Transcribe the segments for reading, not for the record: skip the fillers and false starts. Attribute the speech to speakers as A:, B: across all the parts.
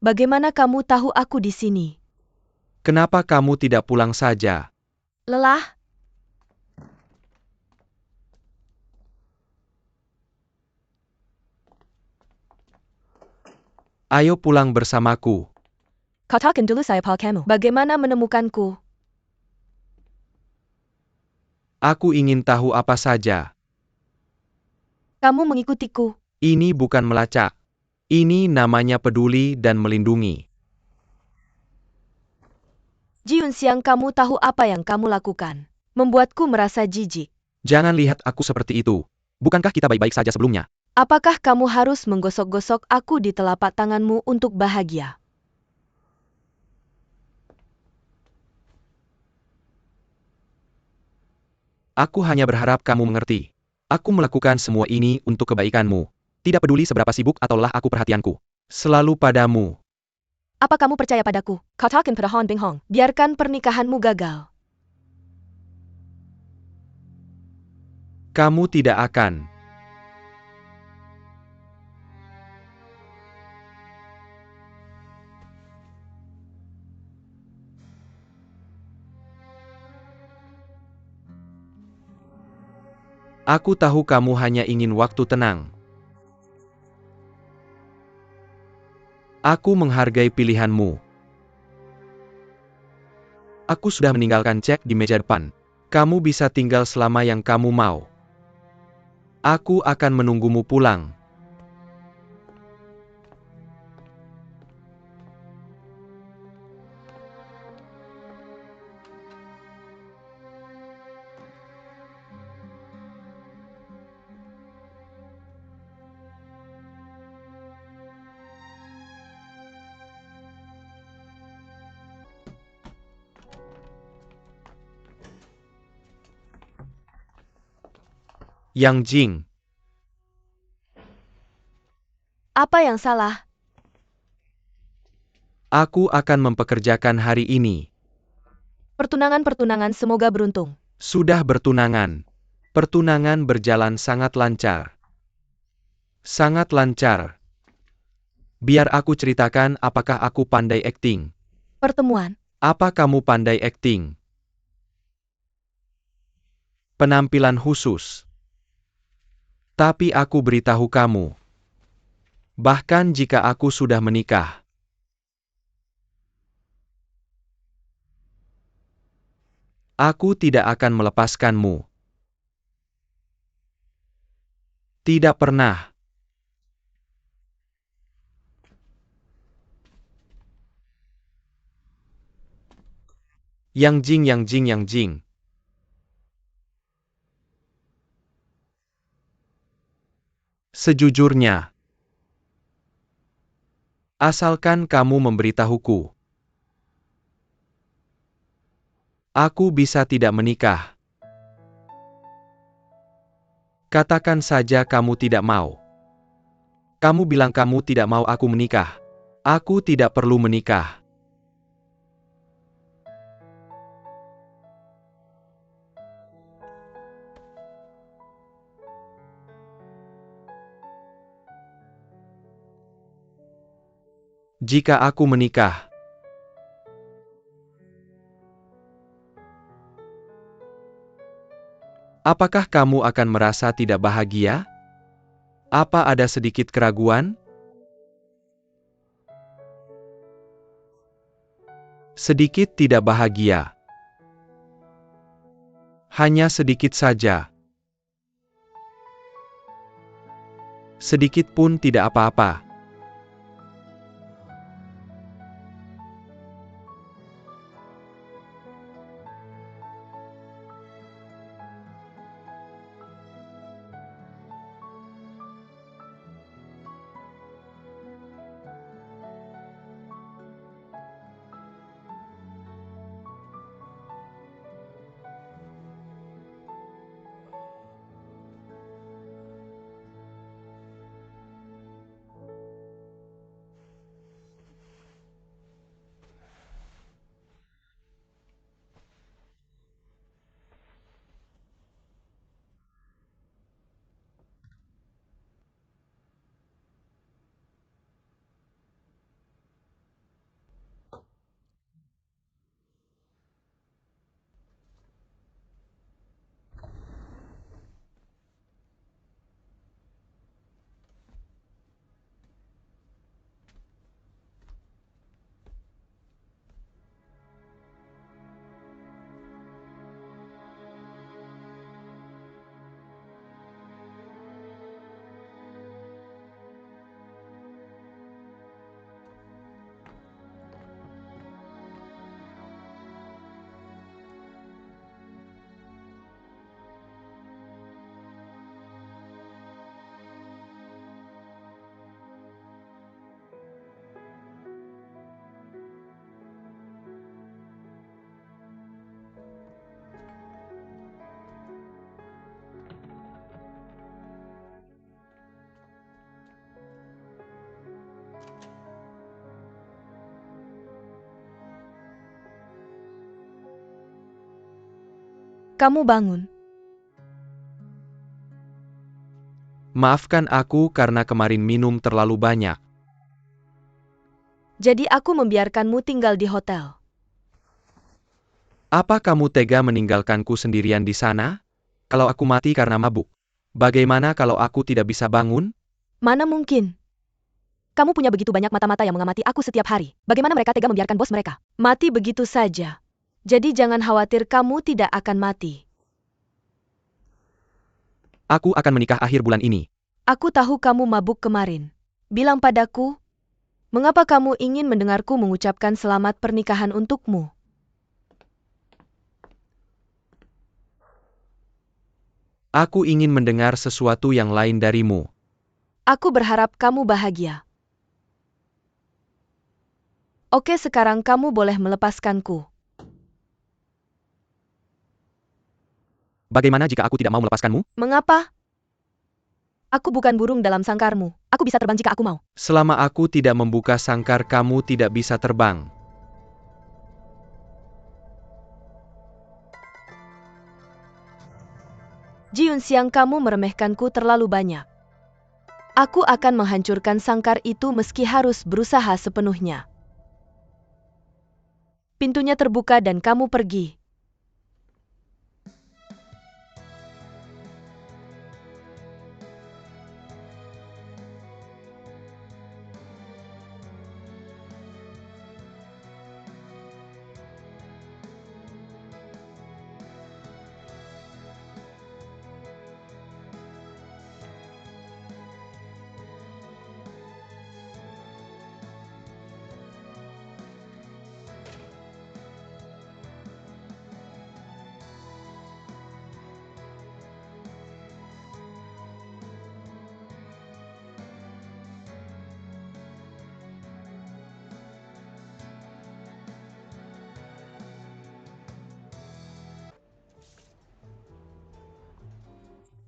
A: Bagaimana kamu tahu aku di sini?
B: Kenapa kamu tidak pulang saja?
A: Lelah?
B: Ayo pulang bersamaku.
A: Katakan dulu saya kamu. Bagaimana menemukanku?
B: Aku ingin tahu apa saja.
A: Kamu mengikutiku.
B: Ini bukan melacak. Ini namanya peduli dan melindungi.
A: Jiun Siang, kamu tahu apa yang kamu lakukan? Membuatku merasa jijik.
B: Jangan lihat aku seperti itu. Bukankah kita baik-baik saja sebelumnya?
A: Apakah kamu harus menggosok-gosok aku di telapak tanganmu untuk bahagia?
B: Aku hanya berharap kamu mengerti. Aku melakukan semua ini untuk kebaikanmu. Tidak peduli seberapa sibuk atau lelah aku perhatianku. Selalu padamu.
A: Apa kamu percaya padaku? Katakan pada Han Bing Hong. Biarkan pernikahanmu gagal.
B: Kamu tidak akan. Aku tahu kamu hanya ingin waktu tenang. Aku menghargai pilihanmu. Aku sudah meninggalkan cek di meja depan. Kamu bisa tinggal selama yang kamu mau. Aku akan menunggumu pulang. Yang Jing.
A: Apa yang salah?
B: Aku akan mempekerjakan hari ini.
A: Pertunangan semoga beruntung.
B: Sudah bertunangan. Pertunangan berjalan sangat lancar. Sangat lancar. Biar aku ceritakan apakah aku pandai akting.
A: Pertemuan.
B: Apa kamu pandai akting? Penampilan khusus. Tapi aku beritahu kamu. Bahkan jika aku sudah menikah. Aku tidak akan melepaskanmu. Tidak pernah. Yang Jing, Yang Jing, Yang Jing. Sejujurnya. Asalkan kamu memberitahuku. Aku bisa tidak menikah. Katakan saja kamu tidak mau. Kamu bilang kamu tidak mau aku menikah. Aku tidak perlu menikah. Jika aku menikah. Apakah kamu akan merasa tidak bahagia? Apa ada sedikit keraguan? Sedikit tidak bahagia. Hanya sedikit saja. Sedikit pun tidak apa-apa.
A: Kamu bangun.
B: Maafkan aku karena kemarin minum terlalu banyak.
A: Jadi aku membiarkanmu tinggal di hotel.
B: Apa kamu tega meninggalkanku sendirian di sana? Kalau aku mati karena mabuk, bagaimana kalau aku tidak bisa bangun?
A: Mana mungkin? Kamu punya begitu banyak mata-mata yang mengamati aku setiap hari. Bagaimana mereka tega membiarkan bos mereka mati begitu saja? Jadi jangan khawatir, kamu tidak akan mati.
B: Aku akan menikah akhir bulan ini.
A: Aku tahu kamu mabuk kemarin. Bilang padaku, mengapa kamu ingin mendengarku mengucapkan selamat pernikahan untukmu?
B: Aku ingin mendengar sesuatu yang lain darimu.
A: Aku berharap kamu bahagia. Oke, sekarang kamu boleh melepaskanku.
B: Bagaimana jika aku tidak mau melepaskanmu?
A: Mengapa? Aku bukan burung dalam sangkarmu. Aku bisa terbang jika aku mau.
B: Selama aku tidak membuka sangkar, kamu tidak bisa terbang.
A: Ji Yunxiang, kamu meremehkanku terlalu banyak. Aku akan menghancurkan sangkar itu meski harus berusaha sepenuhnya. Pintunya terbuka dan kamu pergi.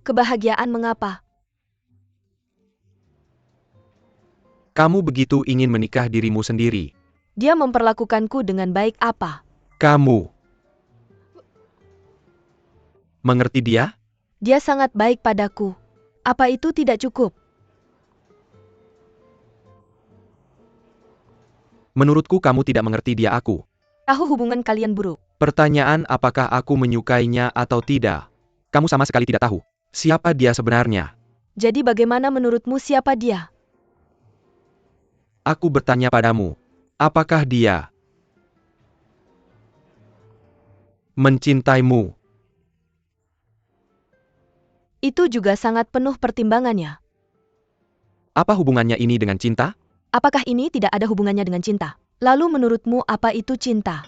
A: Kebahagiaan mengapa?
B: Kamu begitu ingin menikah dirimu sendiri.
A: Dia memperlakukanku dengan baik apa?
B: Kamu mengerti dia?
A: Dia sangat baik padaku. Apa itu tidak cukup?
B: Menurutku kamu tidak mengerti dia. Aku.
A: Tahu hubungan kalian buruk.
B: Pertanyaan apakah aku menyukainya atau tidak? Kamu sama sekali tidak tahu. Siapa dia sebenarnya?
A: Jadi bagaimana menurutmu siapa dia?
B: Aku bertanya padamu. Apakah dia mencintaimu?
A: Itu juga sangat penuh pertimbangannya.
B: Apa hubungannya ini dengan cinta?
A: Apakah ini tidak ada hubungannya dengan cinta? Lalu menurutmu apa itu cinta?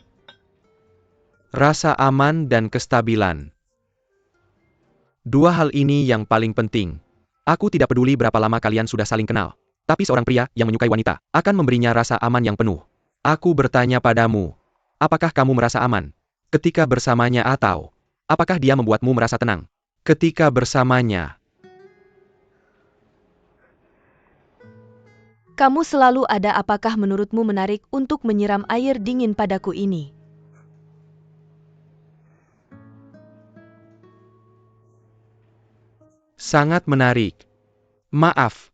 B: Rasa aman dan kestabilan. Dua hal ini yang paling penting. Aku tidak peduli berapa lama kalian sudah saling kenal. Tapi seorang pria yang menyukai wanita akan memberinya rasa aman yang penuh. Aku bertanya padamu, apakah kamu merasa aman ketika bersamanya atau apakah dia membuatmu merasa tenang ketika bersamanya?
A: Kamu selalu ada. Apakah menurutmu menarik untuk menyiram air dingin padaku ini?
B: Sangat menarik. Maaf.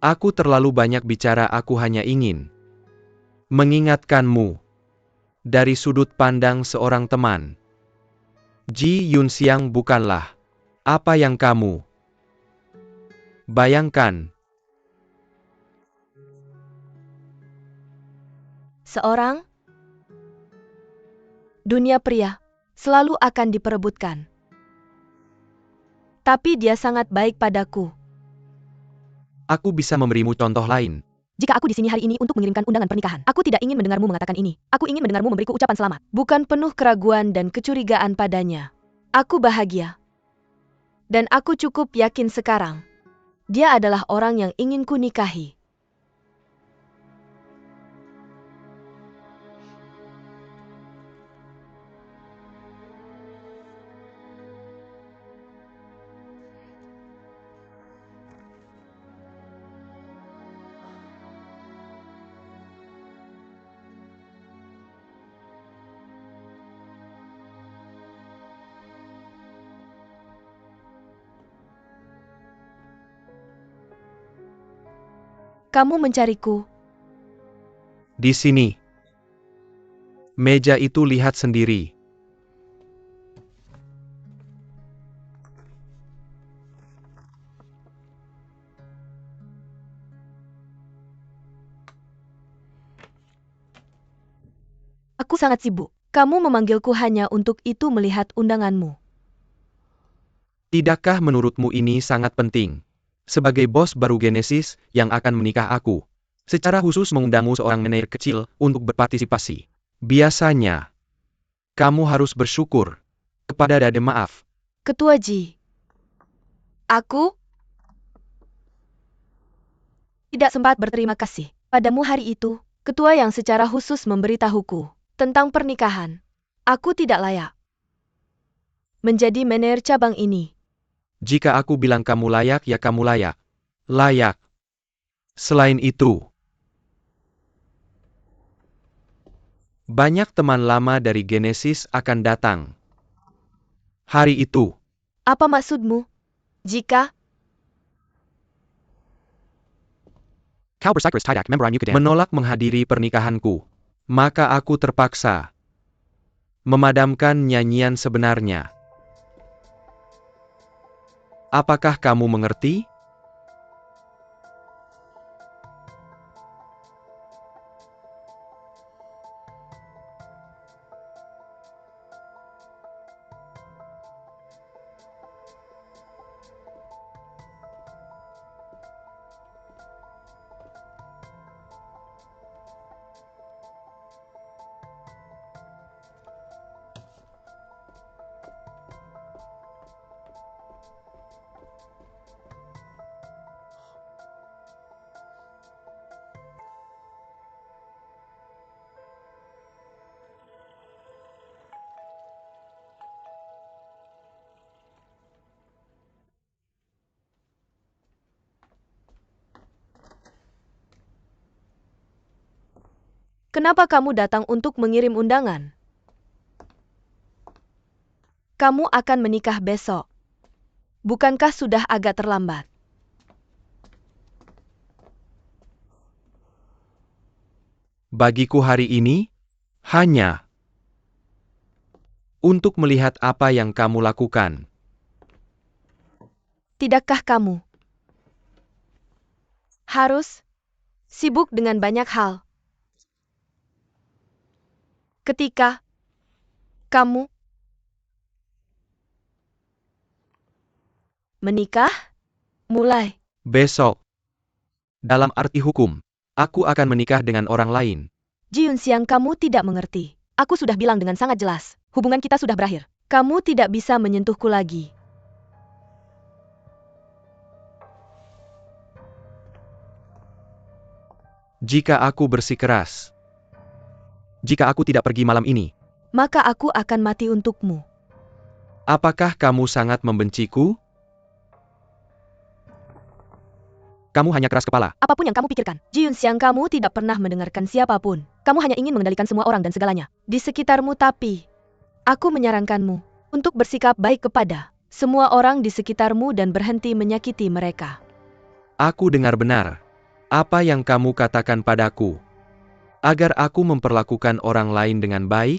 B: Aku terlalu banyak bicara. Aku hanya ingin mengingatkanmu dari sudut pandang seorang teman. Ji Yunxiang bukanlah apa yang kamu bayangkan.
A: Seorang dunia pria selalu akan diperebutkan. Tapi dia sangat baik padaku.
B: Aku bisa memberimu contoh lain.
A: Jika aku di sini hari ini untuk mengirimkan undangan pernikahan, aku tidak ingin mendengarmu mengatakan ini. Aku ingin mendengarmu memberiku ucapan selamat. Bukan penuh keraguan dan kecurigaan padanya. Aku bahagia. Dan aku cukup yakin sekarang. Dia adalah orang yang ingin ku nikahi. Kamu mencariku.
B: Di sini. Meja itu lihat sendiri.
A: Aku sangat sibuk. Kamu memanggilku hanya untuk itu melihat undanganmu.
B: Tidakkah menurutmu ini sangat penting? Sebagai bos baru Genesis yang akan menikah aku, secara khusus mengundangmu seorang manajer kecil untuk berpartisipasi. Biasanya, kamu harus bersyukur kepada Dade maaf.
A: Ketua Ji. Aku tidak sempat berterima kasih padamu hari itu, ketua yang secara khusus memberitahuku tentang pernikahan. Aku tidak layak menjadi manajer cabang ini.
B: Jika aku bilang kamu layak, ya kamu layak. Layak. Selain itu, banyak teman lama dari Genesis akan datang. Hari itu,
A: Apa maksudmu? Jika
B: kau bersikeras tidak menolak menghadiri pernikahanku, maka aku terpaksa memadamkan nyanyian sebenarnya. Apakah kamu mengerti?
A: kenapa kamu datang untuk mengirim undangan? Kamu akan menikah besok. Bukankah sudah agak terlambat?
B: Bagiku hari ini, hanya untuk melihat apa yang kamu lakukan.
A: Tidakkah kamu harus sibuk dengan banyak hal? Ketika kamu menikah, mulai.
B: Besok, dalam arti hukum, aku akan menikah dengan orang lain.
A: Ji Yunxiang, kamu tidak mengerti. Aku sudah bilang dengan sangat jelas. Hubungan kita sudah berakhir. Kamu tidak bisa menyentuhku lagi.
B: Jika aku bersikeras, jika aku tidak pergi malam ini,
A: Maka aku akan mati untukmu.
B: apakah kamu sangat membenciku? Kamu hanya keras kepala.
A: Apapun yang kamu pikirkan, Ji Yunxiang, kamu tidak pernah mendengarkan siapapun. Kamu hanya ingin mengendalikan semua orang dan segalanya di sekitarmu, tapi aku menyarankanmu untuk bersikap baik kepada semua orang di sekitarmu dan berhenti menyakiti mereka.
B: Aku dengar benar apa yang kamu katakan padaku. Agar aku memperlakukan orang lain dengan baik?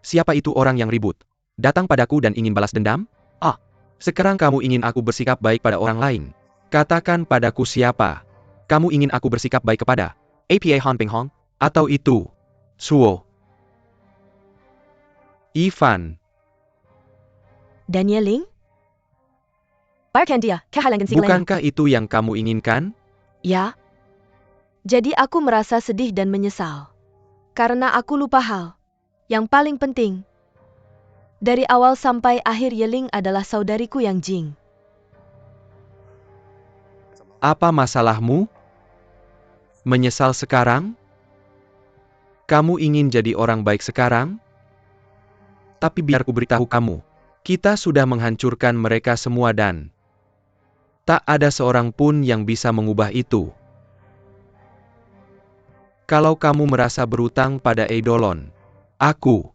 B: Siapa itu orang yang ribut? Datang padaku dan ingin balas dendam? Ah, sekarang kamu ingin aku bersikap baik pada orang lain. Katakan padaku siapa? Kamu ingin aku bersikap baik kepada APA Han Peng Hong? Atau itu Suo? Ivan?
A: Daniel Ling? Park dia, kehalangan si
B: Bukankah itu yang kamu inginkan?
A: Ya. Jadi aku merasa sedih dan menyesal. Karena aku lupa hal yang paling penting. Dari awal sampai akhir Yeling adalah saudariku yang Jing.
B: Apa masalahmu? Menyesal sekarang? Kamu ingin jadi orang baik sekarang? Tapi biar ku beritahu kamu, kita sudah menghancurkan mereka semua dan tak ada seorang pun yang bisa mengubah itu. Kalau kamu merasa berutang pada Eidolon, aku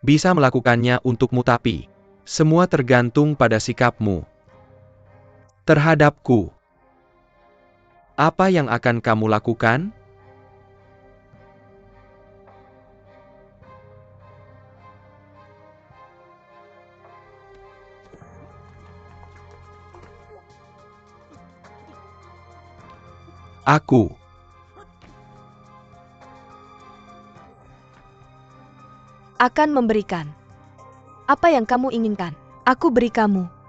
B: bisa melakukannya untukmu, tapi semua tergantung pada sikapmu. terhadapku. Apa yang akan kamu lakukan? Aku
A: akan memberikan apa yang kamu inginkan. Aku beri kamu.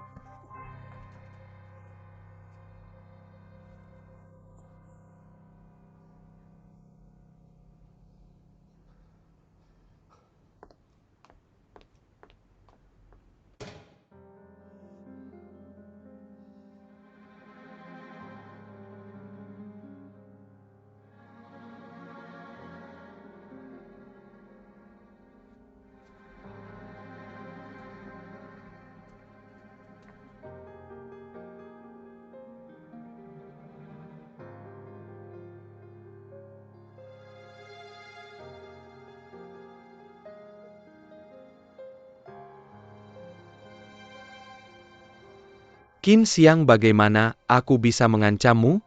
B: Qin Xiang, bagaimana aku bisa mengancammu?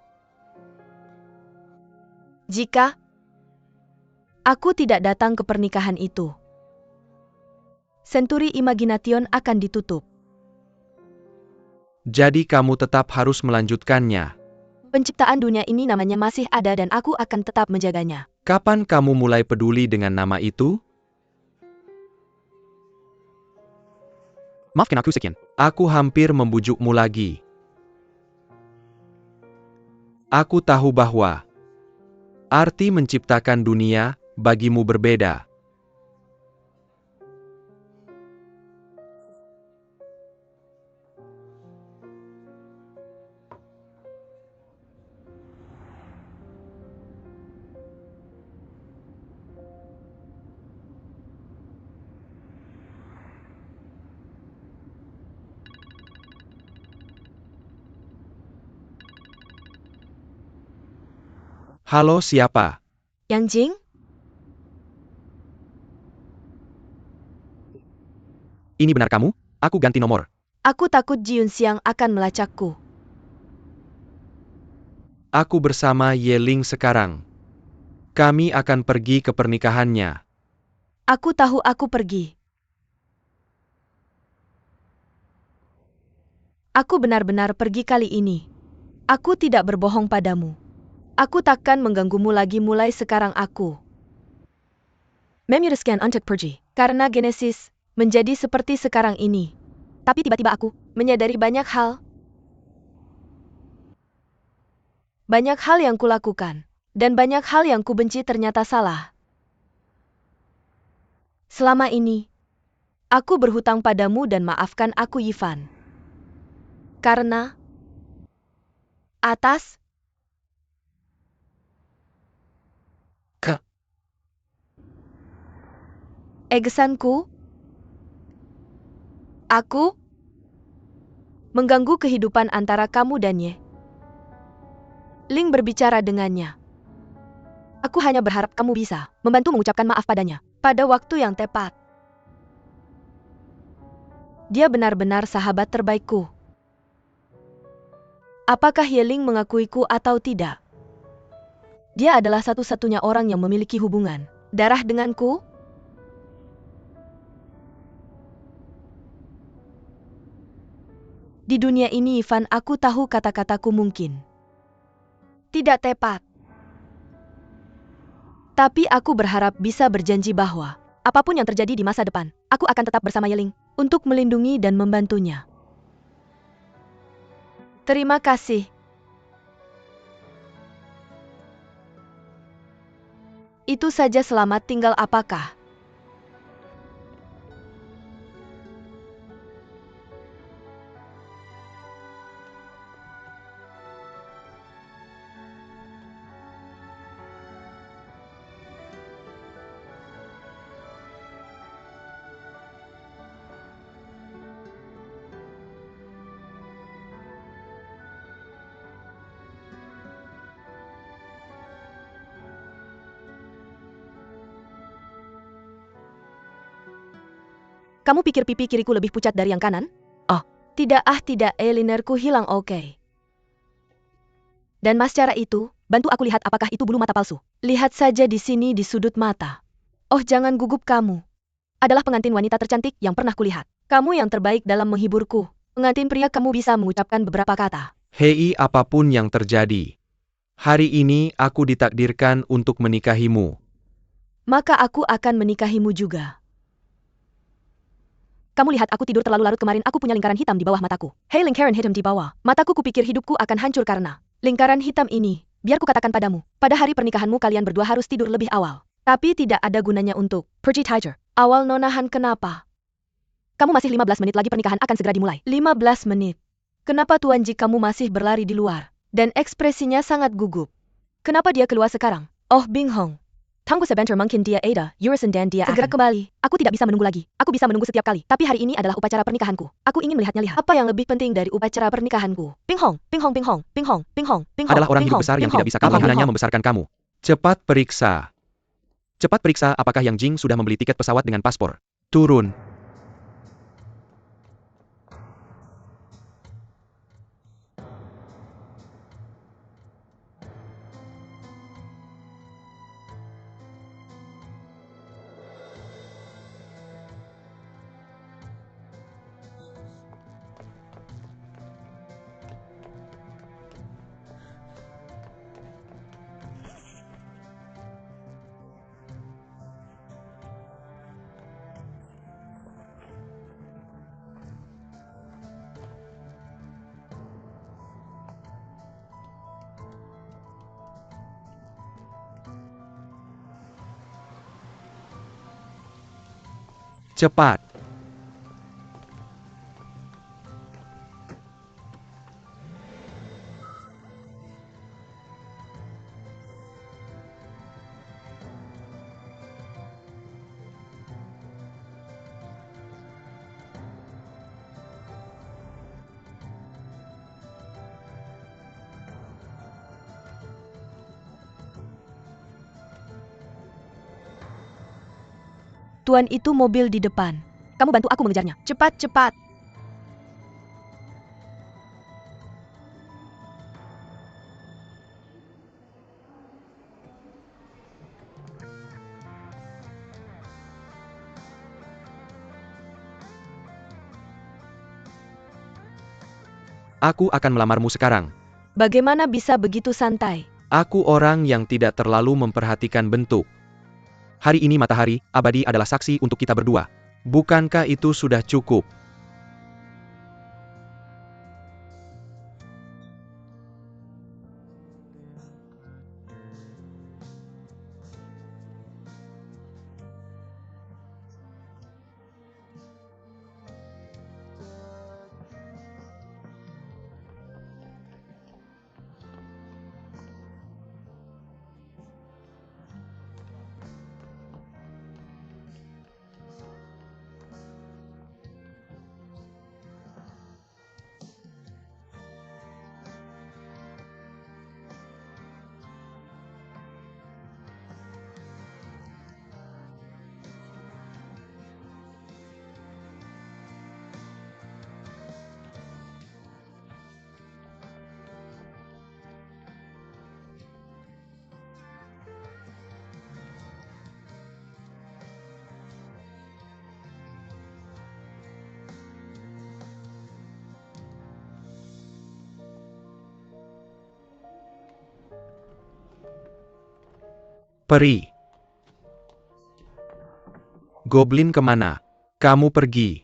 A: Jika aku tidak datang ke pernikahan itu, Senturi Imagination akan ditutup.
B: Jadi kamu tetap harus melanjutkannya.
A: Penciptaan dunia ini namanya masih ada dan aku akan tetap menjaganya.
B: Kapan kamu mulai peduli dengan nama itu? Maafkan aku sekian. Aku hampir membujukmu lagi. Aku tahu bahwa arti menciptakan dunia bagimu berbeda. Halo, siapa?
A: Yang Jing?
B: Ini benar kamu? Aku ganti nomor.
A: Aku takut Jiun Xiang akan melacakku.
B: Aku bersama Ye Ling sekarang. Kami akan pergi ke pernikahannya.
A: Aku tahu aku pergi. Aku benar-benar pergi kali ini. Aku tidak berbohong padamu. Aku takkan mengganggumu lagi mulai sekarang aku memutuskan untuk pergi. Karena Genesis menjadi seperti sekarang ini. Tapi tiba-tiba aku menyadari banyak hal. Banyak hal yang kulakukan. Dan banyak hal yang kubenci ternyata salah. Selama ini, aku berhutang padamu dan maafkan aku Yifan. Karena atas egesanku, aku mengganggu kehidupan antara kamu dan Ye Ling berbicara dengannya. Aku hanya berharap kamu bisa membantu mengucapkan maaf padanya pada waktu yang tepat. Dia benar-benar sahabat terbaikku. Apakah Ye Ling mengakuiku atau tidak? Dia adalah satu-satunya orang yang memiliki hubungan darah denganku. Di dunia ini, Ivan, aku tahu kata-kataku mungkin tidak tepat. Tapi aku berharap bisa berjanji bahwa apapun yang terjadi di masa depan, aku akan tetap bersama Ye Ling untuk melindungi dan membantunya. Terima kasih. Itu saja, selamat tinggal. Apakah kamu pikir pipi kiriku lebih pucat dari yang kanan? Oh, tidak, tidak, linerku hilang. Oke. Dan mas cara itu, bantu aku lihat apakah itu bulu mata palsu. Lihat saja di sini di sudut mata. Oh jangan gugup kamu. Adalah pengantin wanita tercantik yang pernah kulihat. Kamu yang terbaik dalam menghiburku. Pengantin pria kamu bisa mengucapkan beberapa kata.
B: Hei, apapun yang terjadi. Hari ini aku ditakdirkan untuk menikahimu.
A: Maka aku akan menikahimu juga. Kamu lihat aku tidur terlalu larut kemarin, aku punya lingkaran hitam di bawah mataku. Hei, lingkaran hitam di bawah. Mataku kupikir hidupku akan hancur karena lingkaran hitam ini. Biar kukatakan padamu, pada hari pernikahanmu kalian berdua harus tidur lebih awal. Tapi tidak ada gunanya untuk pergi tidur. Awal nonahan kenapa? Kamu masih 15 menit lagi pernikahan akan segera dimulai. 15 menit. Kenapa Tuan Ji kamu masih berlari di luar? Dan ekspresinya sangat gugup. Kenapa dia keluar sekarang? Oh, Bing Hong. Tunggu sebentar mungkin dia Ada, Yurison dan dia segera kembali. Aku tidak bisa menunggu lagi. Aku bisa menunggu setiap kali. Tapi hari ini adalah upacara pernikahanku. Aku ingin melihatnya lihat. Apa yang lebih penting dari upacara pernikahanku? Bing Hong, Bing Hong, Bing Hong, Bing Hong, Bing Hong, Bing Hong.
B: Adalah orang
A: Bing
B: hidup
A: Hong,
B: besar yang
A: Bing
B: tidak
A: Hong,
B: bisa
A: Bing
B: kamu
A: Hong, Bing
B: ihananya
A: Hong.
B: membesarkan kamu. Cepat periksa. Cepat periksa apakah Yang Jing sudah membeli tiket pesawat dengan paspor. Turun. Cepat.
A: Tuan itu mobil di depan. Kamu bantu aku mengejarnya. Cepat, cepat.
B: Aku akan melamarmu sekarang.
A: Bagaimana bisa begitu santai?
B: Aku orang yang tidak terlalu memperhatikan bentuk. Hari ini matahari abadi adalah saksi untuk kita berdua. Bukankah itu sudah cukup? Peri. Goblin kemana? Kamu pergi.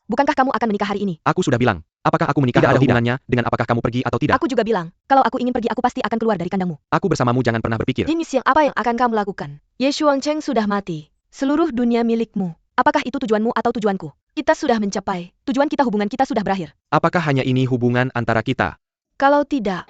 A: Bukankah kamu akan menikah hari ini?
B: Aku sudah bilang. Apakah aku menikah
A: Tidak
B: atau
A: ada
B: hubungannya dengan apakah kamu pergi atau tidak?
A: Aku juga bilang, kalau aku ingin pergi aku pasti akan keluar dari kandangmu.
B: Aku bersamamu, jangan pernah berpikir.
A: Jenis yang apa yang akan kamu lakukan? Ye Shuangcheng sudah mati. Seluruh dunia milikmu. Apakah itu tujuanmu atau tujuanku? Kita sudah mencapai. Tujuan kita hubungan kita sudah berakhir.
B: Apakah hanya ini hubungan antara kita?
A: Kalau tidak,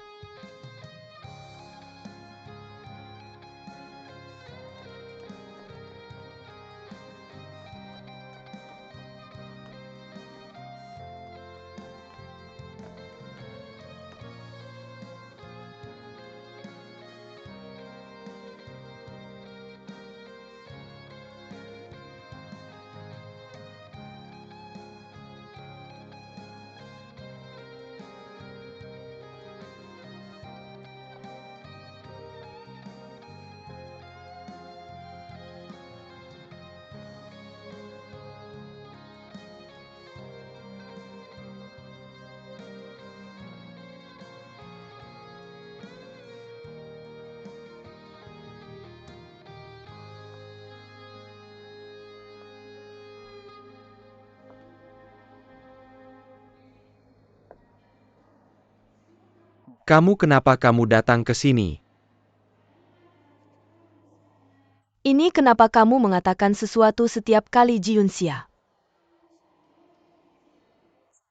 B: Kenapa kamu datang ke sini?
A: Ini kenapa kamu mengatakan sesuatu setiap kali Jiunxia?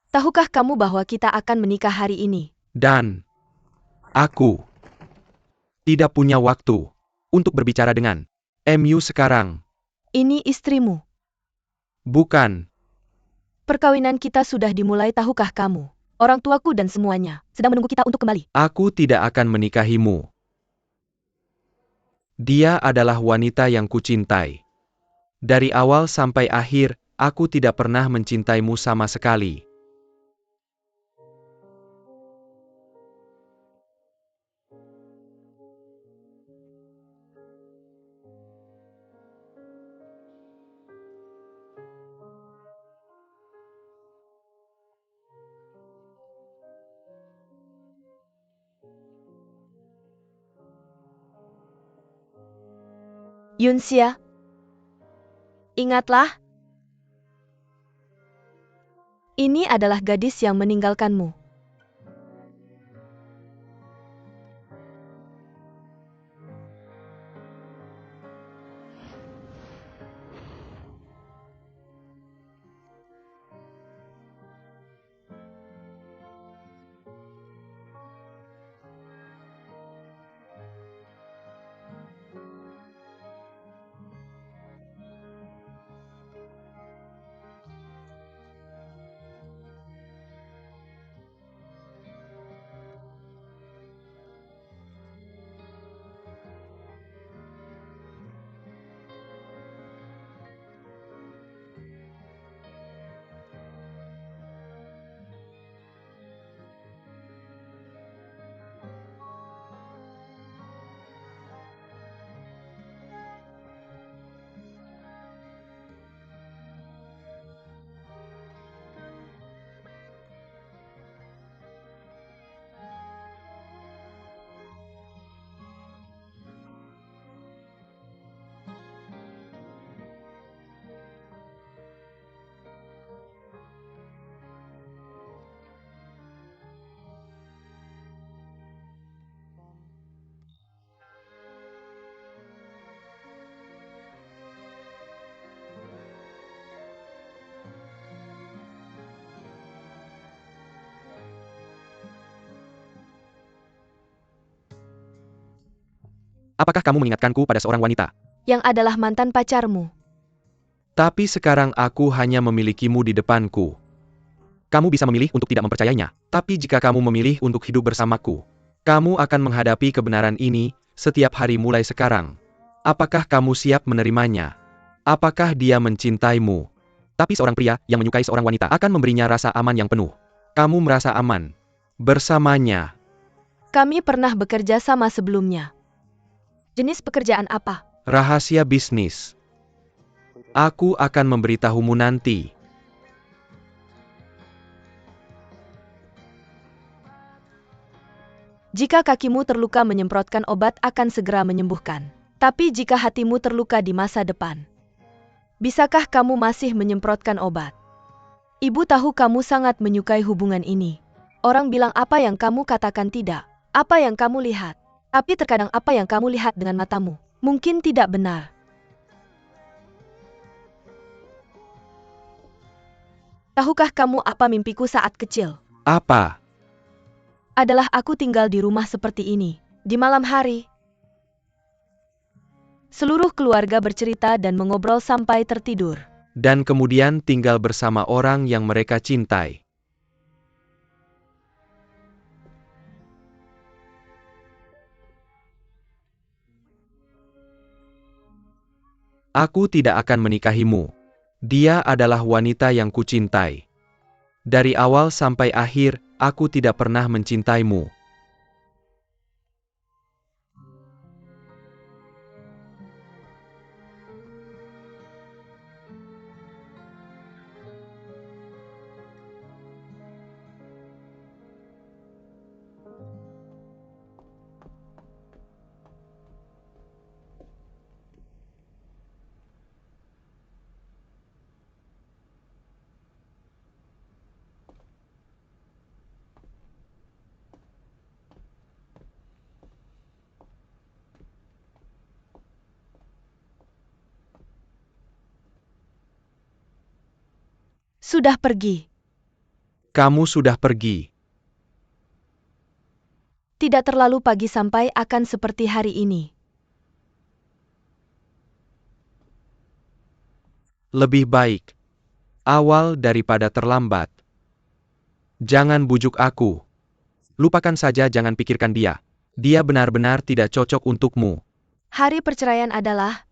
A: Tahukah kamu bahwa kita akan menikah hari ini?
B: Dan aku tidak punya waktu untuk berbicara dengan MU sekarang.
A: Ini istrimu.
B: Bukan.
A: Perkawinan kita sudah dimulai, tahukah kamu? Orang tuaku dan semuanya sedang menunggu kita untuk kembali.
B: Aku tidak akan menikahimu. Dia adalah wanita yang kucintai. Dari awal sampai akhir, aku tidak pernah mencintaimu sama sekali.
A: Yunxia, ingatlah, ini adalah gadis yang meninggalkanmu.
B: Apakah kamu mengingatkanku pada seorang wanita?
A: Yang adalah mantan pacarmu.
B: Tapi sekarang aku hanya memilikimu di depanku. Kamu bisa memilih untuk tidak mempercayainya. Tapi jika kamu memilih untuk hidup bersamaku, kamu akan menghadapi kebenaran ini setiap hari mulai sekarang. Apakah kamu siap menerimanya? Apakah dia mencintaimu? Tapi seorang pria yang menyukai seorang wanita akan memberinya rasa aman yang penuh. Kamu merasa aman bersamanya.
A: Kami pernah bekerja sama sebelumnya. Jenis pekerjaan apa?
B: Rahasia bisnis. Aku akan memberitahumu nanti.
A: Jika kakimu terluka, menyemprotkan obat akan segera menyembuhkan. Tapi jika hatimu terluka di masa depan, bisakah kamu masih menyemprotkan obat? Ibu tahu kamu sangat menyukai hubungan ini. Orang bilang apa yang kamu katakan tidak, apa yang kamu lihat. Tapi terkadang apa yang kamu lihat dengan matamu mungkin tidak benar. Tahukah kamu apa mimpiku saat kecil?
B: Apa?
A: Adalah aku tinggal di rumah seperti ini. Di malam hari, seluruh keluarga bercerita dan mengobrol sampai tertidur.
B: Dan kemudian tinggal bersama orang yang mereka cintai. Aku tidak akan menikahimu. Dia adalah wanita yang kucintai. Dari awal sampai akhir, aku tidak pernah mencintaimu.
A: Sudah pergi.
B: Kamu sudah pergi.
A: Tidak terlalu pagi sampai akan seperti hari ini.
B: Lebih baik awal daripada terlambat. Jangan bujuk aku. Lupakan saja, jangan pikirkan dia. Dia benar-benar tidak cocok untukmu.
A: Hari perceraian adalah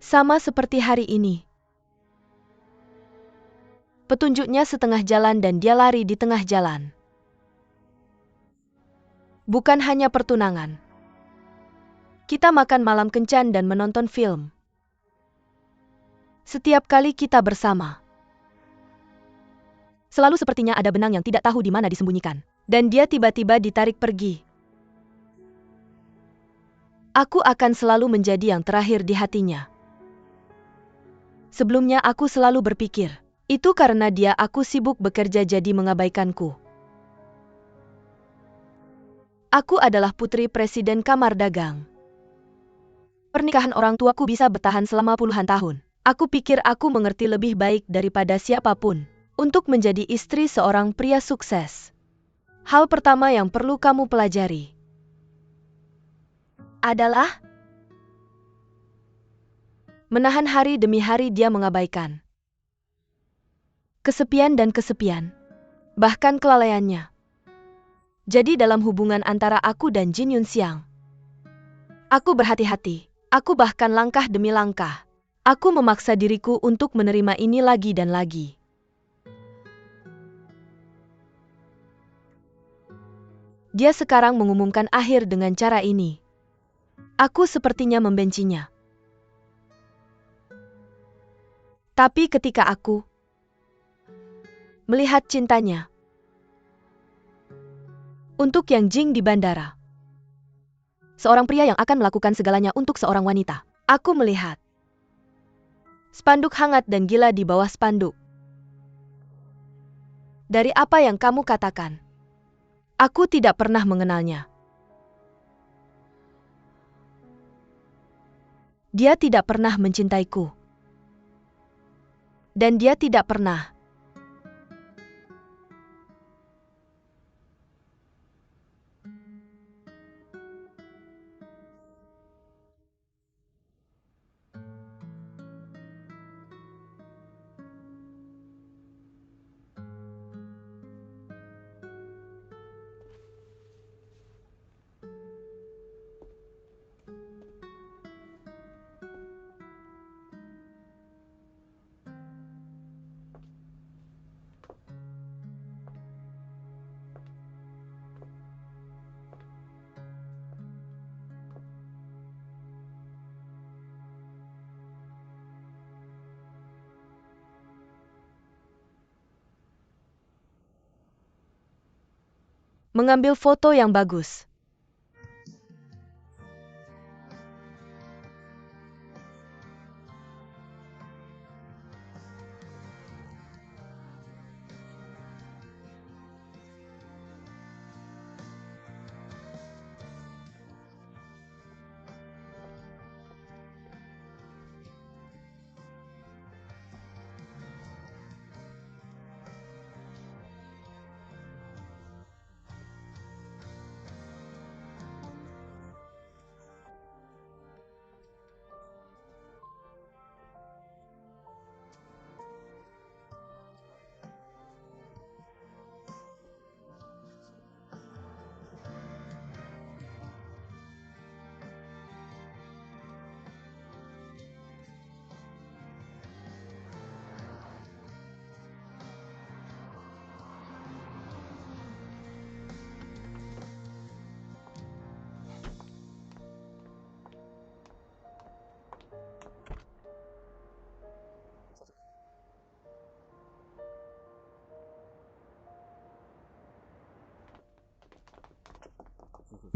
A: sama seperti hari ini. Petunjuknya setengah jalan dan dia lari di tengah jalan. Bukan hanya pertunangan. Kita makan malam kencan dan menonton film. Setiap kali kita bersama. Selalu sepertinya ada benang yang tidak tahu di mana disembunyikan. Dan dia tiba-tiba ditarik pergi. Aku akan selalu menjadi yang terakhir di hatinya. Sebelumnya aku selalu berpikir, itu karena dia aku sibuk bekerja jadi mengabaikanku. Aku adalah putri presiden kamar dagang. Pernikahan orang tuaku bisa bertahan selama puluhan tahun. Aku pikir aku mengerti lebih baik daripada siapapun untuk menjadi istri seorang pria sukses. Hal pertama yang perlu kamu pelajari adalah menahan hari demi hari dia mengabaikan. Kesepian dan kesepian. Bahkan kelalaiannya. Jadi dalam hubungan antara aku dan Jin Yun Xiang, aku berhati-hati. Aku bahkan langkah demi langkah. Aku memaksa diriku untuk menerima ini lagi dan lagi. Dia sekarang mengumumkan akhir dengan cara ini. Aku sepertinya membencinya. Tapi ketika aku melihat cintanya untuk Yang Jing di bandara, seorang pria yang akan melakukan segalanya untuk seorang wanita, aku melihat spanduk hangat dan gila di bawah spanduk. Dari apa yang kamu katakan, aku tidak pernah mengenalnya. Dia tidak pernah mencintaiku. Dan dia tidak pernah mengambil foto yang bagus.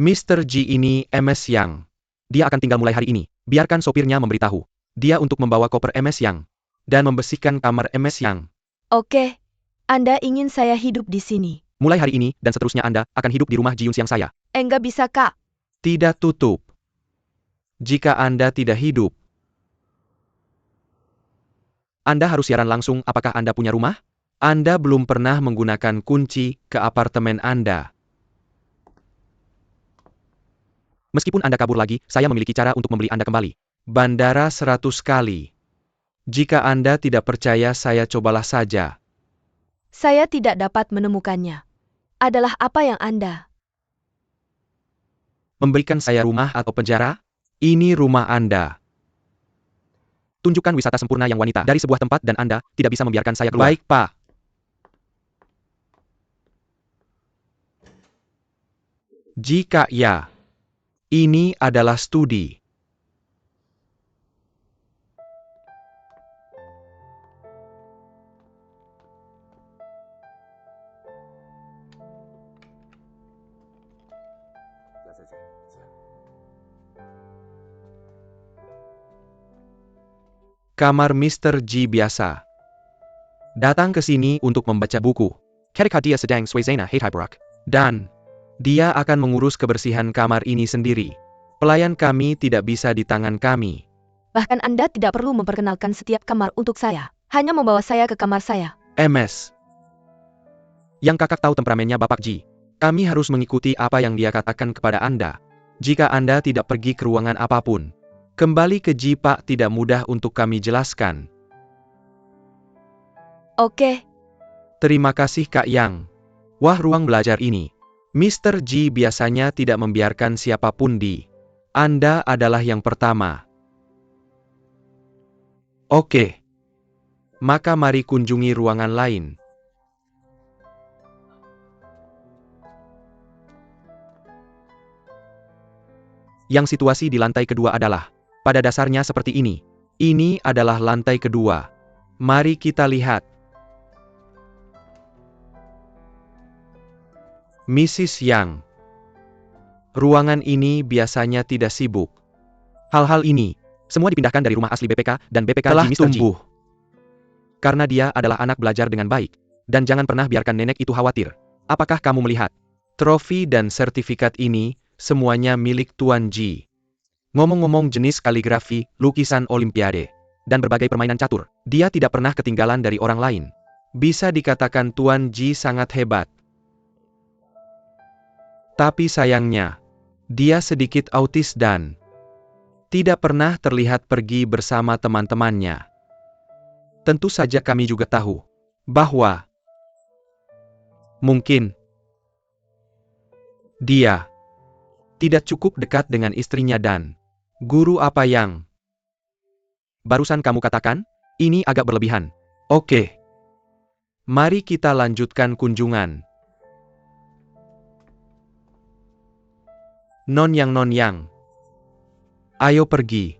B: Mr. Ji ini MS Yang. Dia akan tinggal mulai hari ini. Biarkan sopirnya memberitahu dia untuk membawa koper MS Yang dan membersihkan kamar MS Yang.
A: Oke, Anda ingin saya hidup di sini.
B: Mulai hari ini dan seterusnya Anda akan hidup di rumah Ji Yun Xiang saya.
A: Enggak bisa, Kak.
B: Tidak tutup. Jika Anda tidak hidup Anda harus siaran langsung. Apakah Anda punya rumah? Anda belum pernah menggunakan kunci ke apartemen Anda. Meskipun Anda kabur lagi, saya memiliki cara untuk membeli Anda kembali. Bandara 100 kali. Jika Anda tidak percaya, saya cobalah saja.
A: Saya tidak dapat menemukannya. Adalah apa yang Anda?
B: Memberikan saya rumah atau penjara? Ini rumah Anda. Tunjukkan wisata sempurna yang wanita dari sebuah tempat dan Anda tidak bisa membiarkan saya keluar. Baik, Pak. Jika ya, ini adalah studi. Kamar Mr. G biasa. Datang ke sini untuk membaca buku. Ketika dia sedang suasana hibrak. Dan dia akan mengurus kebersihan kamar ini sendiri. Pelayan kami tidak bisa di tangan kami.
A: Bahkan Anda tidak perlu memperkenalkan setiap kamar untuk saya. Hanya membawa saya ke kamar saya.
B: MS. Yang kakak tahu temperamennya Bapak G. Kami harus mengikuti apa yang dia katakan kepada Anda. Jika Anda tidak pergi ke ruangan apapun. Kembali ke G Pak, tidak mudah untuk kami jelaskan.
A: Oke.
B: Terima kasih Kak Yang. Wah, ruang belajar ini. Mr. G biasanya tidak membiarkan siapapun di. Anda adalah yang pertama. Oke. Maka mari kunjungi ruangan lain. Yang situasi di lantai kedua adalah, pada dasarnya seperti ini. Ini adalah lantai kedua. Mari kita lihat. Mrs. Yang. Ruangan ini biasanya tidak sibuk. Hal-hal ini, semua dipindahkan dari rumah asli BPK dan BPK telah Mr. tumbuh. Karena dia adalah anak belajar dengan baik. Dan jangan pernah biarkan nenek itu khawatir. Apakah kamu melihat? Trofi dan sertifikat ini, semuanya milik Tuan G. Ngomong-ngomong jenis kaligrafi, lukisan olimpiade, dan berbagai permainan catur, dia tidak pernah ketinggalan dari orang lain. Bisa dikatakan Tuan G sangat hebat. Tapi sayangnya, dia sedikit autis dan tidak pernah terlihat pergi bersama teman-temannya. Tentu saja kami juga tahu bahwa mungkin dia tidak cukup dekat dengan istrinya dan guru apa yang barusan kamu katakan? Ini agak berlebihan. Oke. Mari kita lanjutkan kunjungan. Non-yang. Ayo pergi.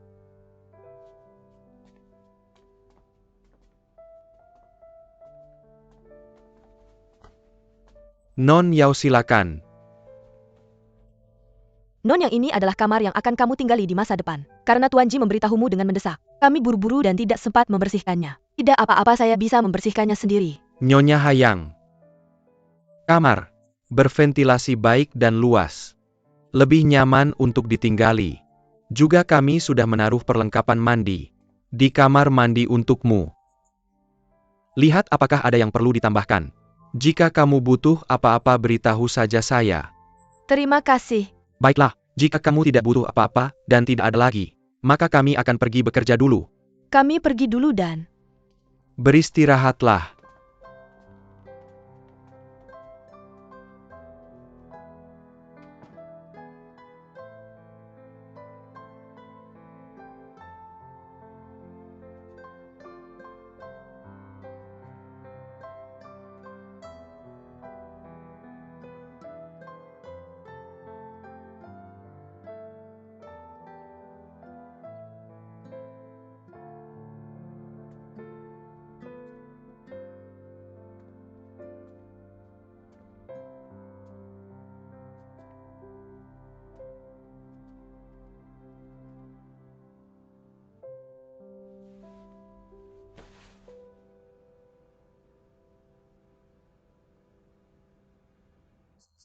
B: Non-Yao silakan.
A: Non yang ini adalah kamar yang akan kamu tinggali di masa depan. Karena Tuan Ji memberitahumu dengan mendesak. Kami buru-buru dan tidak sempat membersihkannya. Tidak apa-apa, saya bisa membersihkannya sendiri.
B: Nyonya Hayang. Kamar. Berventilasi baik dan luas. Lebih nyaman untuk ditinggali. Juga kami sudah menaruh perlengkapan mandi. Di kamar mandi untukmu. Lihat apakah ada yang perlu ditambahkan. Jika kamu butuh apa-apa beritahu saja saya.
A: Terima kasih.
B: Baiklah, jika kamu tidak butuh apa-apa, dan tidak ada lagi, maka kami akan pergi bekerja dulu.
A: Kami pergi dulu dan
B: beristirahatlah.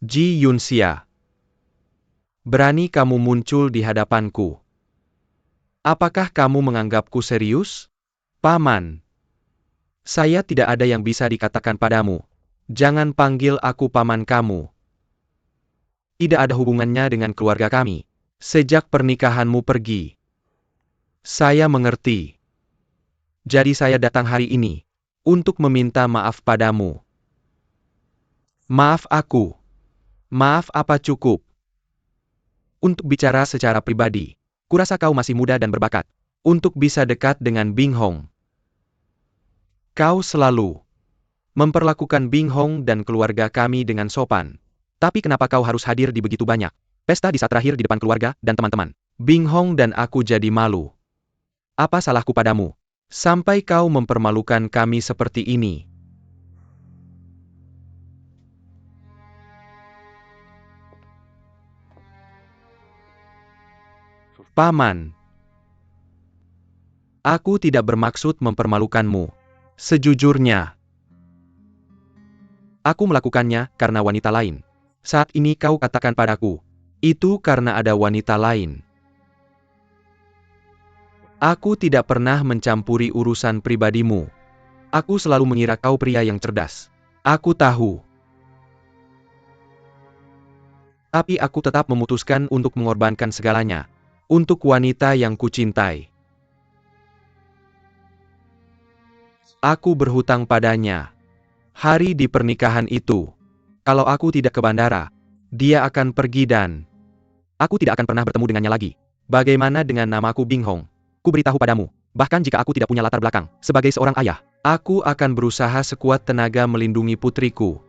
B: Ji Yunxia. Berani kamu muncul di hadapanku. Apakah kamu menganggapku serius? Paman. Saya tidak ada yang bisa dikatakan padamu. Jangan panggil aku paman kamu. Tidak ada hubungannya dengan keluarga kami. Sejak pernikahanmu pergi. Saya mengerti. Jadi saya datang hari ini untuk meminta maaf padamu. Maaf aku. Maaf apa cukup? Untuk bicara secara pribadi, kurasa kau masih muda dan berbakat untuk bisa dekat dengan Bing Hong. Kau selalu memperlakukan Bing Hong dan keluarga kami dengan sopan. Tapi kenapa kau harus hadir di begitu banyak pesta di saat terakhir di depan keluarga dan teman-teman? Bing Hong dan aku jadi malu. Apa salahku padamu? Sampai kau mempermalukan kami seperti ini. Paman, aku tidak bermaksud mempermalukanmu. Sejujurnya, aku melakukannya karena wanita lain. Saat ini kau katakan padaku, itu karena ada wanita lain. Aku tidak pernah mencampuri urusan pribadimu. Aku selalu mengira kau pria yang cerdas. Aku tahu. Tapi aku tetap memutuskan untuk mengorbankan segalanya. Untuk wanita yang kucintai. Aku berhutang padanya. Hari di pernikahan itu. Kalau aku tidak ke bandara, dia akan pergi dan aku tidak akan pernah bertemu dengannya lagi. Bagaimana dengan namaku Bing Hong? Ku beritahu padamu, bahkan jika aku tidak punya latar belakang, sebagai seorang ayah, aku akan berusaha sekuat tenaga melindungi putriku.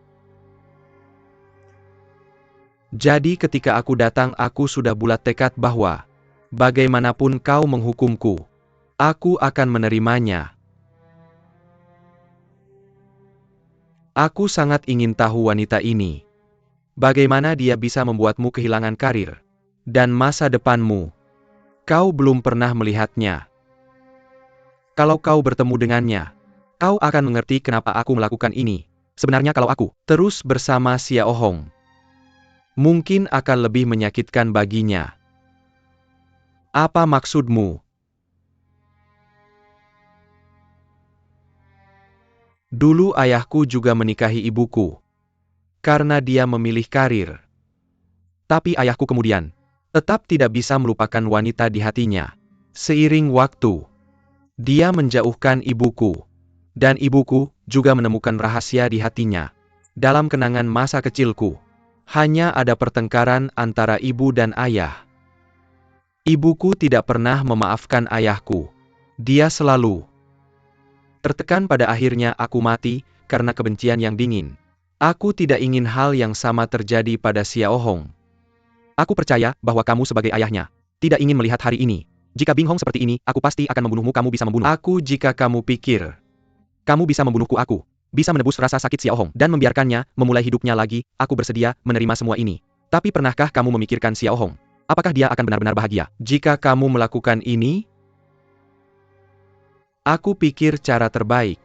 B: Jadi ketika aku datang aku sudah bulat tekad bahwa, bagaimanapun kau menghukumku, aku akan menerimanya. Aku sangat ingin tahu wanita ini. Bagaimana dia bisa membuatmu kehilangan karir dan masa depanmu? Kau belum pernah melihatnya. Kalau kau bertemu dengannya, kau akan mengerti kenapa aku melakukan ini. Sebenarnya kalau aku terus bersama Xiao Hong, mungkin akan lebih menyakitkan baginya. Apa maksudmu? Dulu ayahku juga menikahi ibuku. Karena dia memilih karir. Tapi ayahku kemudian tetap tidak bisa melupakan wanita di hatinya. Seiring waktu, dia menjauhkan ibuku. Dan ibuku juga menemukan rahasia di hatinya. Dalam kenangan masa kecilku, hanya ada pertengkaran antara ibu dan ayah. Ibuku tidak pernah memaafkan ayahku. Dia selalu tertekan, pada akhirnya aku mati karena kebencian yang dingin. Aku tidak ingin hal yang sama terjadi pada Xiao Hong. Aku percaya bahwa kamu sebagai ayahnya tidak ingin melihat hari ini. Jika Bing Hong seperti ini, aku pasti akan membunuhmu. Kamu bisa membunuh aku jika kamu pikir kamu bisa membunuhku. Aku bisa menebus rasa sakit Xiao Hong dan membiarkannya memulai hidupnya lagi. Aku bersedia menerima semua ini. Tapi pernahkah kamu memikirkan Xiao Hong? Apakah dia akan benar-benar bahagia jika kamu melakukan ini? Aku pikir cara terbaik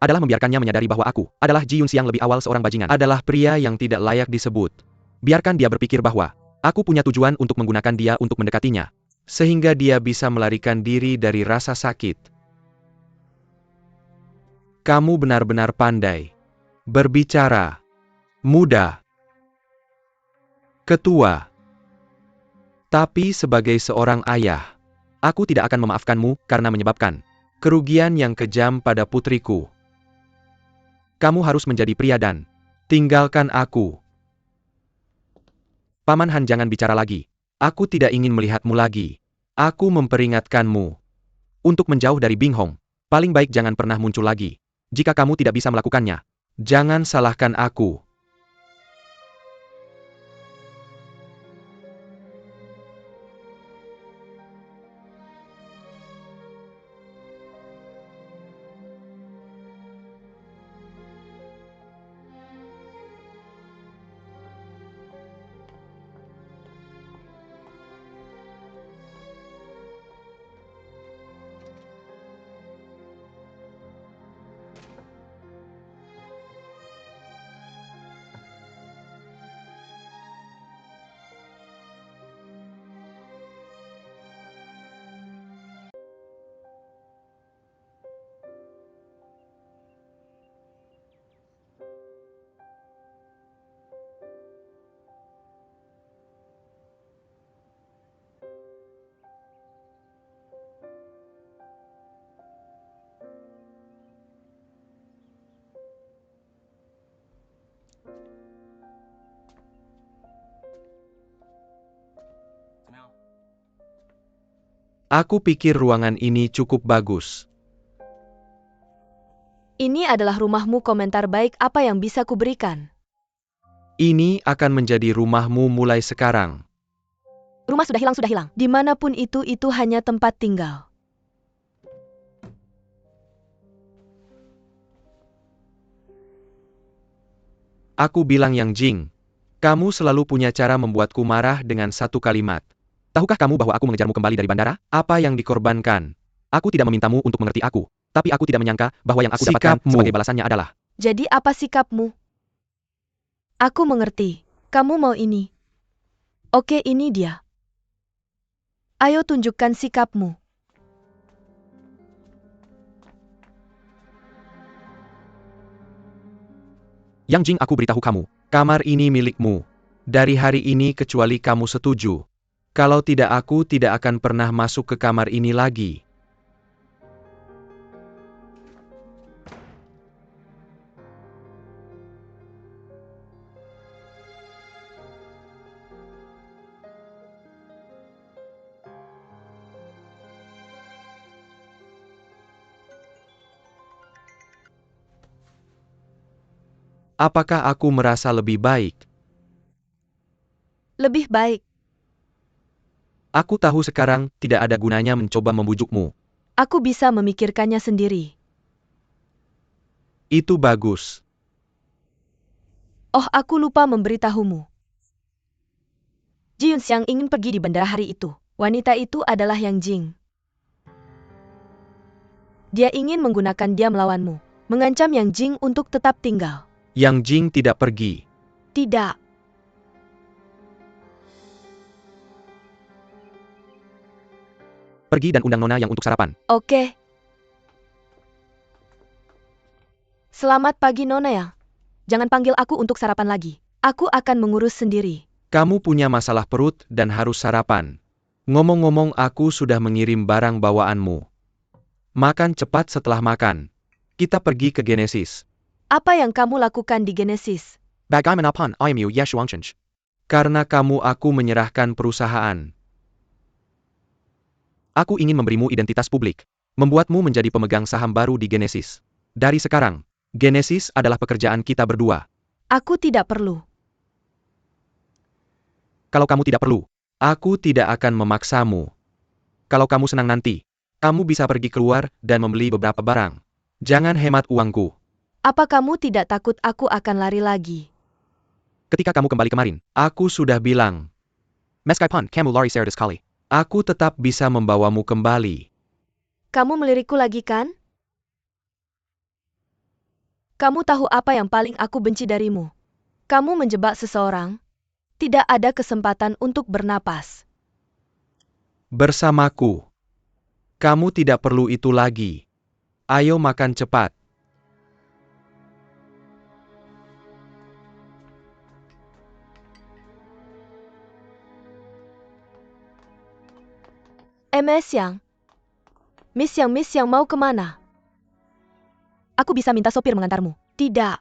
B: adalah membiarkannya menyadari bahwa aku adalah Ji Yunxiang lebih awal seorang bajingan. Adalah pria yang tidak layak disebut. Biarkan dia berpikir bahwa aku punya tujuan untuk menggunakan dia untuk mendekatinya. Sehingga dia bisa melarikan diri dari rasa sakit. Kamu benar-benar pandai berbicara. Muda. Ketua. Tapi sebagai seorang ayah, aku tidak akan memaafkanmu karena menyebabkan kerugian yang kejam pada putriku. Kamu harus menjadi pria dan tinggalkan aku. Paman Han, jangan bicara lagi. Aku tidak ingin melihatmu lagi. Aku memperingatkanmu untuk menjauh dari Bing Hong. Paling baik jangan pernah muncul lagi. Jika kamu tidak bisa melakukannya, jangan salahkan aku. Aku pikir ruangan ini cukup bagus.
A: Ini adalah rumahmu. Komentar baik apa yang bisa kuberikan.
B: Ini akan menjadi rumahmu mulai sekarang.
A: Rumah sudah hilang. Dimanapun itu hanya tempat tinggal.
B: Aku bilang Yang Jing, kamu selalu punya cara membuatku marah dengan satu kalimat. Tahukah kamu bahwa aku mengejarmu kembali dari bandara? Apa yang dikorbankan? Aku tidak memintamu untuk mengerti aku, tapi aku tidak menyangka bahwa yang aku dapatkan sebagai balasannya adalah...
A: Jadi apa sikapmu? Aku mengerti. Kamu mau ini. Oke, ini dia. Ayo tunjukkan sikapmu.
B: Yang Jing, aku beritahu kamu, kamar ini milikmu. Dari hari ini kecuali kamu setuju. Kalau tidak, aku tidak akan pernah masuk ke kamar ini lagi. Apakah aku merasa lebih baik?
A: Lebih baik.
B: Aku tahu sekarang tidak ada gunanya mencoba membujukmu.
A: Aku bisa memikirkannya sendiri.
B: Itu bagus.
A: Oh, aku lupa memberitahumu. Ji Yunxiang ingin pergi di bandara hari itu. Wanita itu adalah Yang Jing. Dia ingin menggunakan dia melawanmu. Mengancam Yang Jing untuk tetap tinggal.
B: Yang Jing tidak pergi.
A: Tidak.
B: Pergi dan undang Nona Yang untuk sarapan.
A: Oke. Selamat pagi Nona Yang. Jangan panggil aku untuk sarapan lagi. Aku akan mengurus sendiri.
B: Kamu punya masalah perut dan harus sarapan. Ngomong-ngomong, aku sudah mengirim barang bawaanmu. Makan cepat setelah makan. Kita pergi ke Genesis.
A: Apa yang kamu lakukan di Genesis?
B: Bagaimanapun IMU Yeshuangchenj. Karena kamu, aku menyerahkan perusahaan. Aku ingin memberimu identitas publik. Membuatmu menjadi pemegang saham baru di Genesis. Dari sekarang, Genesis adalah pekerjaan kita berdua.
A: Aku tidak perlu.
B: Kalau kamu tidak perlu, aku tidak akan memaksamu. Kalau kamu senang nanti, kamu bisa pergi keluar dan membeli beberapa barang. Jangan hemat uangku.
A: Apa kamu tidak takut aku akan lari lagi?
B: Ketika kamu kembali kemarin, aku sudah bilang. Meskipun kamu lari sekali, aku tetap bisa membawamu kembali.
A: Kamu melirikku lagi kan? Kamu tahu apa yang paling aku benci darimu? Kamu menjebak seseorang. Tidak ada kesempatan untuk bernapas.
B: Bersamaku. Kamu tidak perlu itu lagi. Ayo makan cepat.
A: Miss Yang mau kemana? Aku bisa minta sopir mengantarmu. Tidak.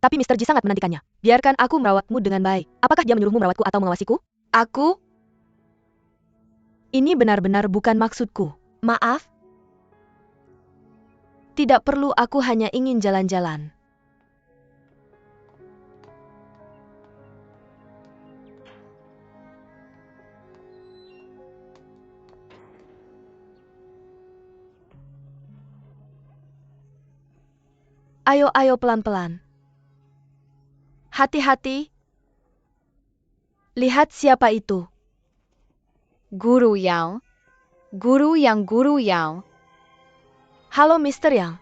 A: Tapi Mr. Ji sangat menantikannya. Biarkan aku merawatmu dengan baik. Apakah dia menyuruhmu merawatku atau mengawasiku? Aku? Ini benar-benar bukan maksudku. Maaf. Tidak perlu, aku hanya ingin jalan-jalan. Ayo pelan-pelan. Hati-hati. Lihat siapa itu.
C: Guru Yang. Guru Yang.
A: Halo Mr. Yang.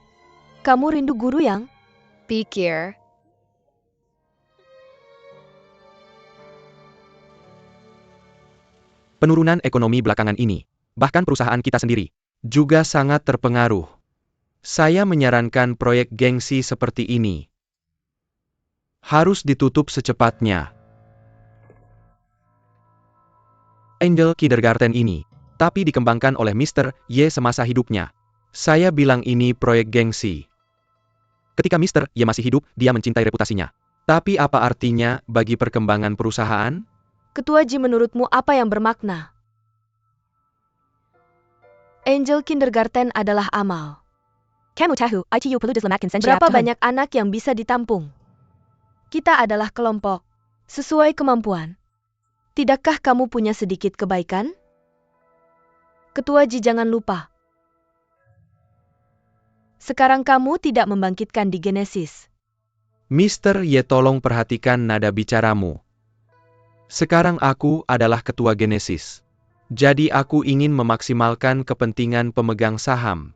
A: Kamu rindu Guru Yang?
C: Pikir.
B: Penurunan ekonomi belakangan ini, bahkan perusahaan kita sendiri, juga sangat terpengaruh. Saya menyarankan proyek gengsi seperti ini harus ditutup secepatnya. Angel Kindergarten ini, tapi dikembangkan oleh Mr. Ye semasa hidupnya. Saya bilang ini proyek gengsi. Ketika Mr. Ye masih hidup, dia mencintai reputasinya. Tapi apa artinya bagi perkembangan perusahaan?
A: Ketua Ji, menurutmu apa yang bermakna? Angel Kindergarten adalah amal.
D: Kamu tahu, itu perlu diselamatkan sensiap
A: Berapa
D: Tuhan.
A: banyak anak yang bisa ditampung? Kita adalah kelompok. Sesuai kemampuan. Tidakkah kamu punya sedikit kebaikan? Ketua Ji, jangan lupa. Sekarang kamu tidak membangkitkan di Genesis.
B: Mr. Ye, tolong perhatikan nada bicaramu. Sekarang aku adalah ketua Genesis. Jadi aku ingin memaksimalkan kepentingan pemegang saham.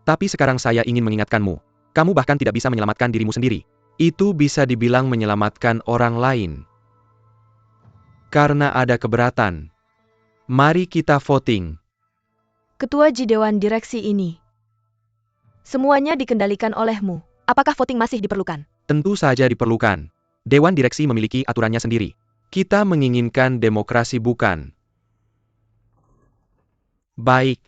B: Tapi sekarang saya ingin mengingatkanmu. Kamu bahkan tidak bisa menyelamatkan dirimu sendiri. Itu bisa dibilang menyelamatkan orang lain. Karena ada keberatan. Mari kita voting.
A: Ketua Ji, Dewan Direksi ini. Semuanya dikendalikan olehmu.
D: Apakah voting masih diperlukan?
B: Tentu saja diperlukan. Dewan Direksi memiliki aturannya sendiri. Kita menginginkan demokrasi, bukan? Baik.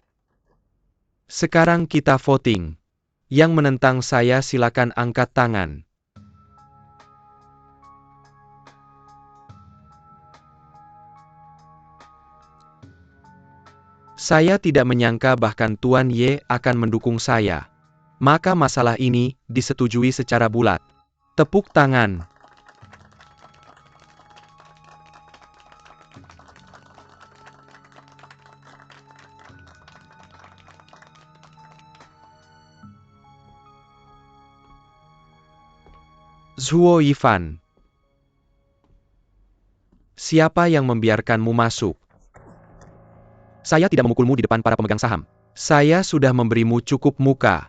B: Sekarang kita voting. Yang menentang saya silakan angkat tangan. Saya tidak menyangka bahkan Tuan Ye akan mendukung saya. Maka masalah ini disetujui secara bulat. Tepuk tangan. Zhuo Yifan. Siapa yang membiarkanmu masuk? Saya tidak memukulmu di depan para pemegang saham. Saya sudah memberimu cukup muka.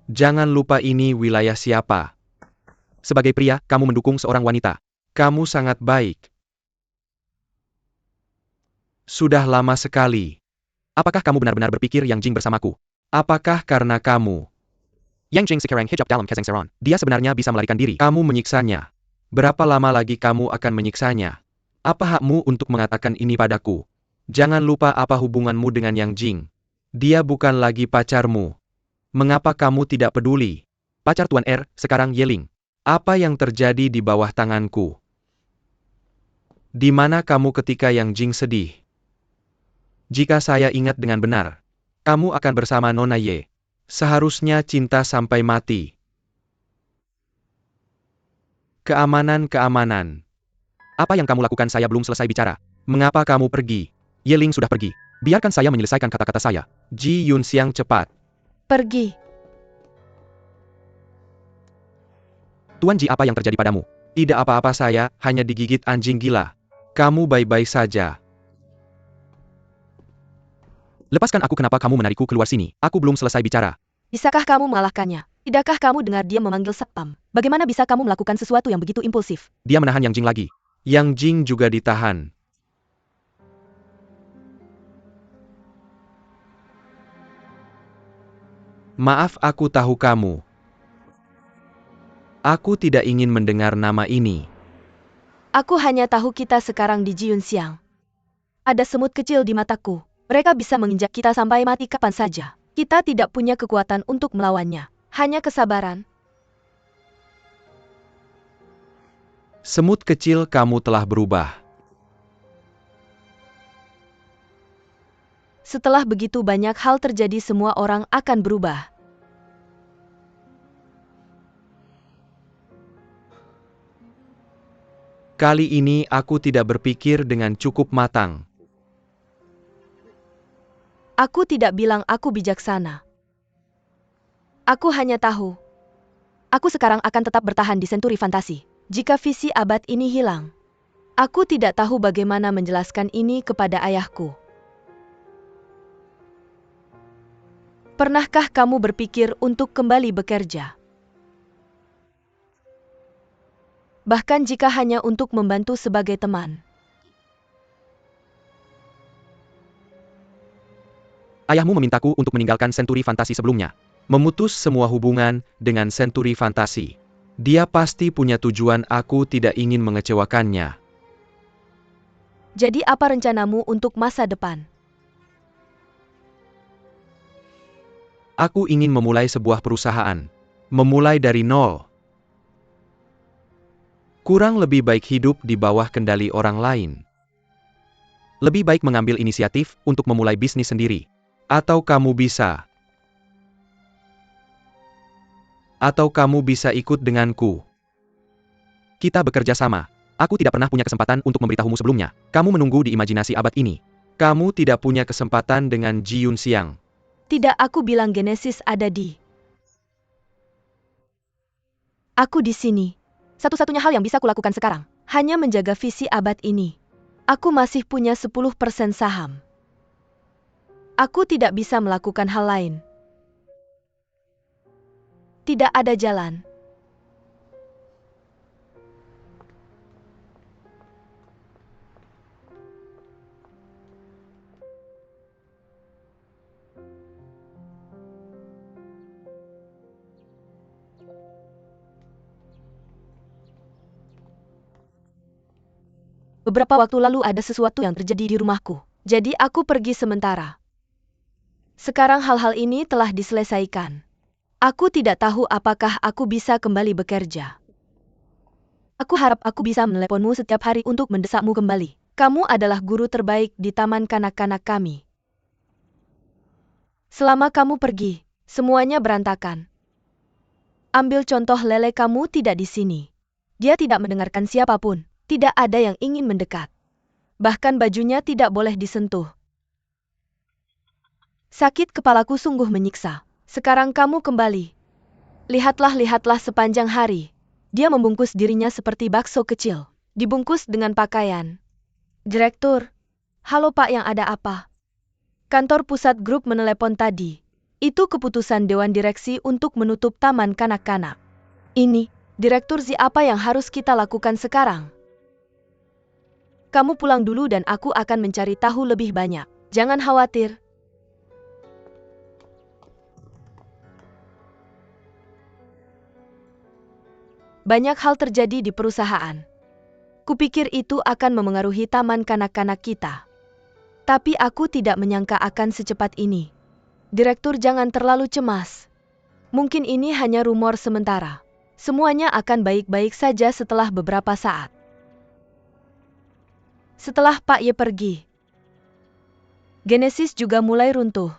B: Jangan lupa ini wilayah siapa. Sebagai pria, kamu mendukung seorang wanita. Kamu sangat baik. Sudah lama sekali. Apakah kamu benar-benar berpikir Yang Jing bersamaku? Apakah karena kamu? Yang Jing sekarang hijab dalam kesengseran. Dia sebenarnya bisa melarikan diri. Kamu menyiksanya. Berapa lama lagi kamu akan menyiksanya? Apa hakmu untuk mengatakan ini padaku? Jangan lupa apa hubunganmu dengan Yang Jing. Dia bukan lagi pacarmu. Mengapa kamu tidak peduli? Pacar Tuan R, sekarang Yeling. Apa yang terjadi di bawah tanganku? Di mana kamu ketika Yang Jing sedih? Jika saya ingat dengan benar, kamu akan bersama Nona Ye. Seharusnya cinta sampai mati. Keamanan. Apa yang kamu lakukan? Saya belum selesai bicara. Mengapa kamu pergi? Yeling sudah pergi. Biarkan saya menyelesaikan kata-kata saya. Ji Yunxiang, cepat.
A: Pergi.
B: Tuan Ji, apa yang terjadi padamu? Tidak apa-apa, saya hanya digigit anjing gila. Kamu baik-baik saja. Lepaskan aku, kenapa kamu menarikku keluar sini? Aku belum selesai bicara.
A: Bisakah kamu mengalahkannya? Tidakkah kamu dengar dia memanggil satpam? Bagaimana bisa kamu melakukan sesuatu yang begitu impulsif?
B: Dia menahan Yang Jing lagi. Yang Jing juga ditahan. Maaf, aku tahu kamu. Aku tidak ingin mendengar nama ini.
A: Aku hanya tahu kita sekarang di Jiunxiang. Ada semut kecil di mataku. Mereka bisa menginjak kita sampai mati kapan saja. Kita tidak punya kekuatan untuk melawannya. Hanya kesabaran.
B: Semut kecil, kamu telah berubah.
A: Setelah begitu banyak hal terjadi, semua orang akan berubah.
B: Kali ini aku tidak berpikir dengan cukup matang.
A: Aku tidak bilang aku bijaksana. Aku hanya tahu. Aku sekarang akan tetap bertahan di Senturi Fantasi. Jika visi abad ini hilang, aku tidak tahu bagaimana menjelaskan ini kepada ayahku. Pernahkah kamu berpikir untuk kembali bekerja? Bahkan jika hanya untuk membantu sebagai teman.
B: Ayahmu memintaku untuk meninggalkan Senturi Fantasi sebelumnya. Memutus semua hubungan dengan Senturi Fantasi. Dia pasti punya tujuan, aku tidak ingin mengecewakannya.
A: Jadi apa rencanamu untuk masa depan?
B: Aku ingin memulai sebuah perusahaan. Memulai dari nol. Kurang lebih baik hidup di bawah kendali orang lain. Lebih baik mengambil inisiatif untuk memulai bisnis sendiri. Atau kamu bisa ikut denganku. Kita bekerja sama. Aku tidak pernah punya kesempatan untuk memberitahumu sebelumnya. Kamu menunggu di imajinasi abad ini. Kamu tidak punya kesempatan dengan Ji Yunxiang.
A: Tidak, aku bilang Genesis ada di. Aku di sini. Satu-satunya hal yang bisa kulakukan sekarang, hanya menjaga visi abad ini. Aku masih punya 10% saham. Aku tidak bisa melakukan hal lain. Tidak ada jalan. Beberapa waktu lalu ada sesuatu yang terjadi di rumahku. Jadi aku pergi sementara. Sekarang hal-hal ini telah diselesaikan. Aku tidak tahu apakah aku bisa kembali bekerja. Aku harap aku bisa meneleponmu setiap hari untuk mendesakmu kembali. Kamu adalah guru terbaik di taman kanak-kanak kami. Selama kamu pergi, semuanya berantakan. Ambil contoh Lele, kamu tidak di sini. Dia tidak mendengarkan siapapun. Tidak ada yang ingin mendekat. Bahkan bajunya tidak boleh disentuh. Sakit kepalaku sungguh menyiksa. Sekarang kamu kembali. Lihatlah sepanjang hari. Dia membungkus dirinya seperti bakso kecil. Dibungkus dengan pakaian. Direktur. Halo Pak, yang ada apa? Kantor pusat grup menelepon tadi. Itu keputusan Dewan Direksi untuk menutup taman kanak-kanak. Ini, Direktur Zi, apa yang harus kita lakukan sekarang? Kamu pulang dulu dan aku akan mencari tahu lebih banyak. Jangan khawatir. Banyak hal terjadi di perusahaan. Kupikir itu akan memengaruhi taman kanak-kanak kita. Tapi aku tidak menyangka akan secepat ini. Direktur, jangan terlalu cemas. Mungkin ini hanya rumor sementara. Semuanya akan baik-baik saja setelah beberapa saat. Setelah Pak Ye pergi, Genesis juga mulai runtuh.